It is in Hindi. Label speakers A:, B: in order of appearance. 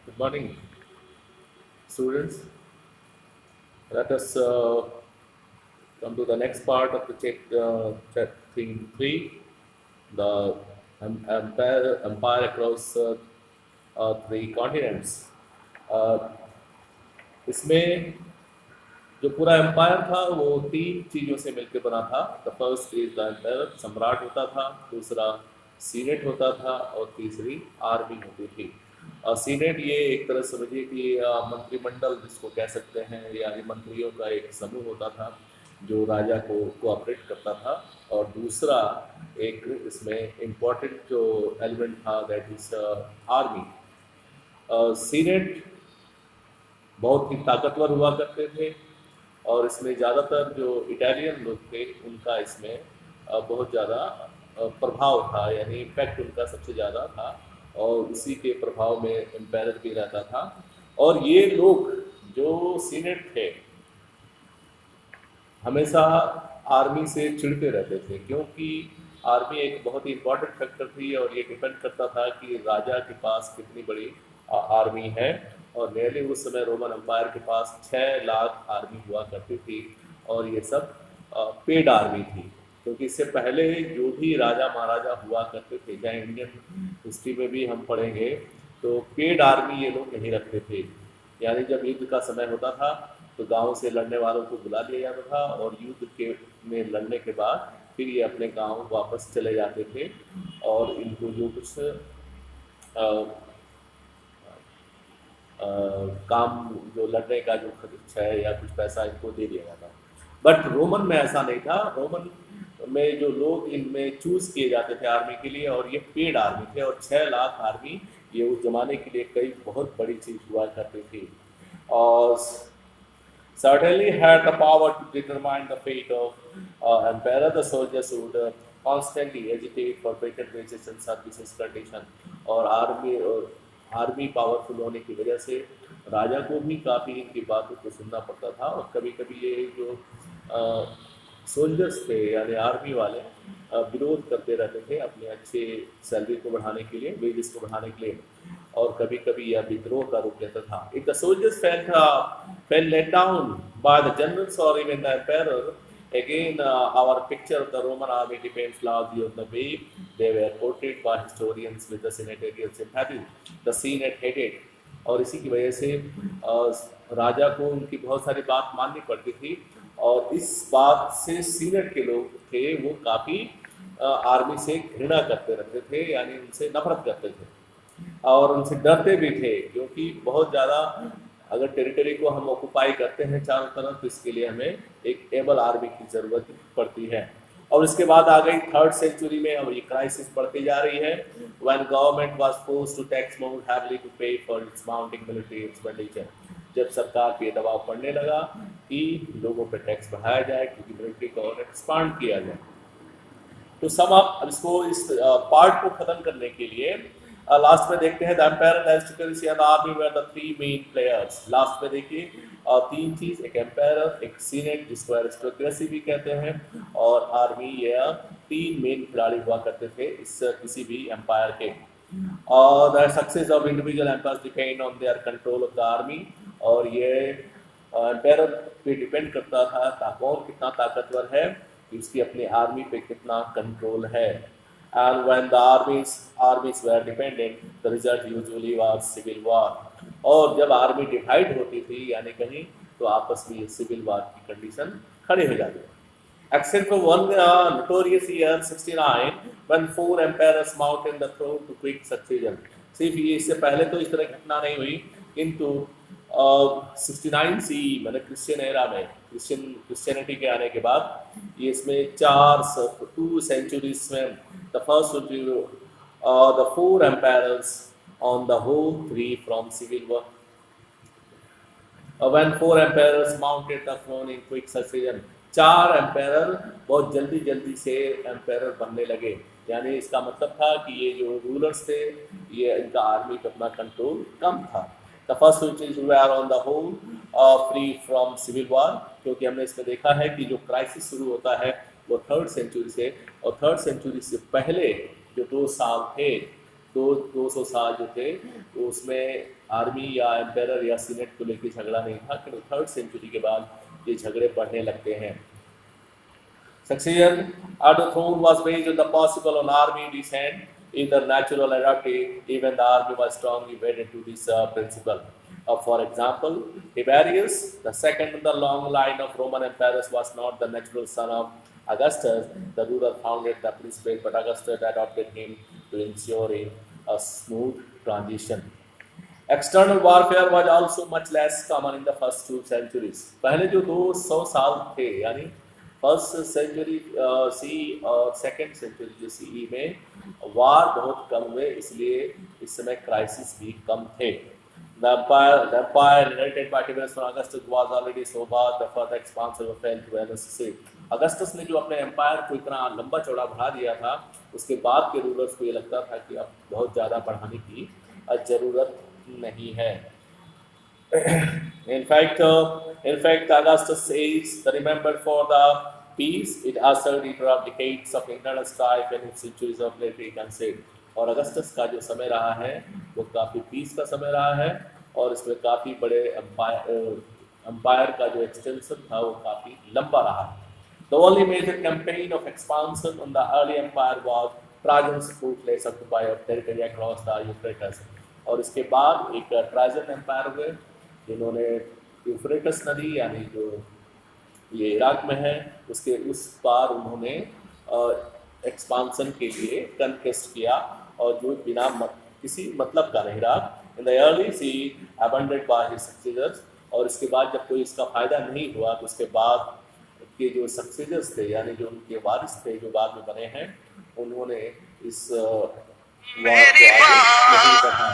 A: Good morning, students. Let us come to the next part of the theme 3, the empire across three continents. Uh, इसमें जो पूरा एम्पायर था वो तीन चीज़ों से मिलकर बना था। The first is the empire, सम्राट होता था, दूसरा सीनेट होता था और तीसरी आर्मी होती थी। सीनेट ये एक तरह समझिए कि मंत्रिमंडल जिसको कह सकते हैं, या ये मंत्रियों का एक समूह होता था जो राजा को कोऑपरेट करता था। और दूसरा एक इसमें इम्पोर्टेंट जो एलिमेंट था दैट इज आर्मी। सीनेट बहुत ही ताकतवर हुआ करते थे और इसमें ज़्यादातर जो इटालियन लोग थे उनका इसमें बहुत ज़्यादा प्रभाव था, यानी इम्पैक्ट उनका सबसे ज़्यादा था और उसी के प्रभाव में एम्पायर भी रहता था। और ये लोग जो सीनेट थे हमेशा आर्मी से चिढ़ते रहते थे, क्योंकि आर्मी एक बहुत ही इम्पोर्टेंट फैक्टर थी और ये डिपेंड करता था कि राजा के पास कितनी बड़ी आर्मी है। और नियरली उस समय रोमन एम्पायर के पास 6 लाख आर्मी हुआ करती थी और ये सब पेड आर्मी थी, क्योंकि इससे पहले जो भी राजा महाराजा हुआ करते थे, चाहे इंडियन हिस्ट्री में भी हम पढ़ेंगे, तो पेड आर्मी ये लोग नहीं रखते थे। यानी जब युद्ध का समय होता था तो गांव से लड़ने वालों को बुला लिया जाता था और युद्ध के में लड़ने के बाद फिर ये अपने गांव वापस चले जाते थे और इनको जो कुछ अ, अ, काम जो लड़ने का जो खर्च है या कुछ पैसा इनको दे दिया जाता। बट रोमन में ऐसा नहीं था। रोमन में जो लोग इनमें चूज किए जाते थे आर्मी के लिए, और ये पेड आर्मी थे, और 6 लाख आर्मी ये उस जमाने के लिए कई बहुत बड़ी चीज हुआ करती थी। और certainly had the power to determine the fate of emperor. The soldiers would constantly agitate for better wages and services condition। और आर्मी पावरफुल होने की वजह से राजा को भी काफ़ी इनकी बातों को सुनना पड़ता था। और कभी कभी ये जो सोल्जर्स थे यानी आर्मी वाले विरोध करते रहते थे अपने अच्छे सैलरी को बढ़ाने के लिए, वेजेस को बढ़ाने के लिए, और कभी कभी यह विद्रोह का रूप लेता था। If the soldiers felt let down by the generals or even the emperor, again our picture of the Roman army depends largely on the way they were portrayed by historians with the senatorial sympathy the senate hated। और इसी की वजह से राजा को उनकी बहुत सारी बात माननी पड़ती थी, और इस बात से सीनेट के लोग थे वो काफ़ी आर्मी से घृणा करते रहते थे, यानी उनसे नफरत करते थे और उनसे डरते भी थे, क्योंकि बहुत ज़्यादा अगर टेरिटरी को हम ऑक्युपाई करते हैं चारों तरफ तो इसके लिए हमें एक एबल आर्मी की ज़रूरत पड़ती है। और इसके बाद आ गई 3rd सेंचुरी में, और ये क्राइसिस बढ़ती जा रही है। When government was forced to tax more heavily to pay for its mounting military expenditure. जब सरकार पे दबाव पड़ने लगा कि लोगों पर टैक्स बढ़ाया जाए क्योंकि मिलिट्री को और एक्सपांड किया जाए। तो सम अप, अब इसको इस पार्ट को खत्म करने के लिए लास्ट में देखते हैं the empire and army were the three main players. Last में देखिए तीन चीज, एक एम्पायर, एक सीनेट जिसको एरिस्टोक्रेसी भी कहते हैं, और आर्मी, ये तीन मेन खिलाड़ी हुआ करते थे इस किसी भी एम्पायर के। और the success of individual empires depend on their control of the army. और ये एम्पायर पे डिपेंड करता था कौन कितना ताकतवर है, कि उसकी अपनी आर्मी पे कितना कंट्रोल है। And when the armies were dependent, the result usually was civil war। और जब आर्मी डिवाइड होती थी यानी कहीं, तो आपस में सिविल वार की कंडीशन खड़ी हो जाती है। Except for one notorious year 69 when 4 emperors mounted the throne to quick succession। सिर्फ ये, इससे पहले तो इस तरह की घटना नहीं हुई, किंतु 69 सी मैंने क्रिश्चियन एरा में क्रिश्चियनिटी के आने के बाद ये इसमें 2 सेंचुरीज में the first century the 4 empires on the whole 3 from civil war. when 4 emperors mounted the throne in quick succession। 4 empire बहुत जल्दी जल्दी से एम्पायर बनने लगे, यानी इसका मतलब था कि ये जो रूलर्स थे ये इनका आर्मी पे अपना कंट्रोल कम था। The first which way are on the whole free from civil war, क्योंकि हमने इसमें देखा है कि जो क्राइसिस शुरू होता है वो 3rd सेंचुरी से, और 3rd सेंचुरी से पहले जो 2 साल थे 200 साल जो थे, तो उसमें आर्मी या एम्पायर या सीनेट को लेकर झगड़ा नहीं था, कि 3rd सेंचुरी के बाद ये झगड़े बढ़ने लगते हैं। Succession at the throne was based on the possible on army descent, either natural or adopted. Even the army was strongly wedded to this principle. For example, Tiberius, the second in the long line of Roman emperors, was not the natural son of Augustus. The ruler founded the principle, but Augustus adopted him to ensure a smooth transition. External warfare was also much less common in the first 2 centuries. पहले जो 200 साल थे, यानी फर्स्ट सेंचुरी सी और सेकेंड सेंचुरी जो सीई में वार बहुत कम हुए, इसलिए इस समय क्राइसिस भी कम थे। The empire inherited by Tiberius from Augustus was already so vast that further expansion fell to unnecessary. Augustus ने जो अपने एम्पायर को इतना लंबा चौड़ा बढ़ा दिया था, उसके बाद के रूलर्स को ये लगता था कि अब बहुत ज़्यादा बढ़ाने की ज़रूरत नहीं है। In fact, Augustus is remembered for the peace it ushered into decades of internal strife and centuries of military conceit. और अगस्टस का जो समय रहा है वो काफ़ी पीस का समय रहा है, और इसमें काफ़ी बड़े एम्पायर का जो एक्सटेंशन था वो काफ़ी लंबा रहा है। The only major campaign of expansion on the early empire was Trajan's fruitless occupy of territory across the Euphrates. और इसके बाद एक ट्राजन एम्पायर हुए, जिन्होंने यूफ्रेटस नदी यानी जो ये इराक में है उसके उस पार उन्होंने एक्सपांसन के लिए कन्क्वेस्ट किया, और जो बिना किसी मतलब का नहीं रहा। In the early sea abandoned by his successors, और इसके बाद जब कोई इसका फायदा नहीं हुआ तो उसके बाद के जो सक्सेसर्स थे, यानी जो उनके वारिस थे जो बाद में बने हैं, उन्होंने इस वार को आगे नहीं बढ़ाया।